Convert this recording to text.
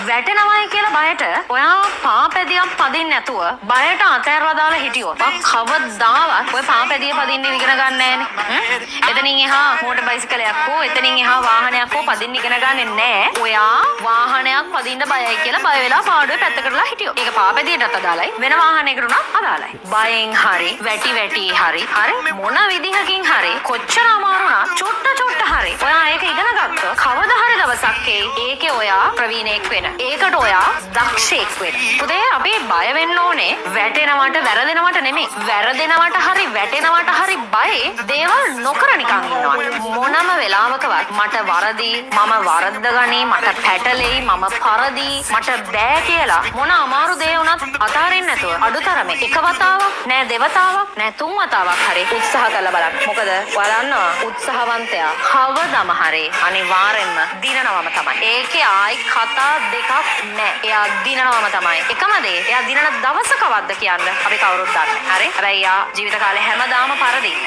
වැටෙනවයි කියලා බයට ඔයා පාපැදියක් පදින්න නැතුව බයට අතෑරලා දාලා හිටියොත් කවදාවත් ඔය පාපැදිය පදින්න ඉගෙන ගන්න නෑනේ. එතනින් එහා මෝටර් බයිසිකලයක් හෝ එතනින් එහා වාහනයක් හෝ පදින්න ඉගෙන ගන්නේ නෑ. ඔයා වාහනයක් පදින්න බයයි කියලා බය වෙලා පාඩුවේ පැත්තකටලා හිටියොත්. ඒක පාපැදියටත් අදාළයි වෙන වාහනයකට උනත් අදාළයි. බයෙන් හරි වැටි හරි මොන විදිහකින් හරි කොච්චර අමාරු වුණත් චුට්ට හරි ඔයා ඒක ඉගෙන ගත්තොත් කවදා හරි දවසක් ඒකේ ඔයා ප්‍රවීණෙක් වෙන. ඒකට ඔයා දක්ෂයෙක් වෙන. පුතේ අපි බය වෙන්න ඕනේ වැටෙනවට වැරදෙනවට නෙමෙයි. වැරදෙනවට හරි වැටෙනවට හරි බයේ දේවල් නොකර නිකන් ඉන්නවා. මොනම වෙලාවකවත් මට වරදී මම වරද්ද ගනී මට පැටලෙයි මම පරදී මට බෑ කියලා මොන අමාරු දේ වුණත් අතාරින්න නැතුව අඩුතරමේ එක වතාවක් නෑ දෙවතාවක් නෑ තුන් වතාවක් හරි උත්සාහ කරලා බලන්න. මොකද බලන්නවා උත්සාහවන්තයා කවදම හරි අනිවාර්යෙන්ම දිනනවම තමයි. ඒකේ ආයි කතා දෙකක් නෑ. එයා දිනනවම තමයි. එකම දේ එයා දිනන දවස කවද්ද කියන්න අපි කවුරුත් දන්නේ. හරි? හැබැයි එයා ජීවිත කාලේ හැමදාම පරදී.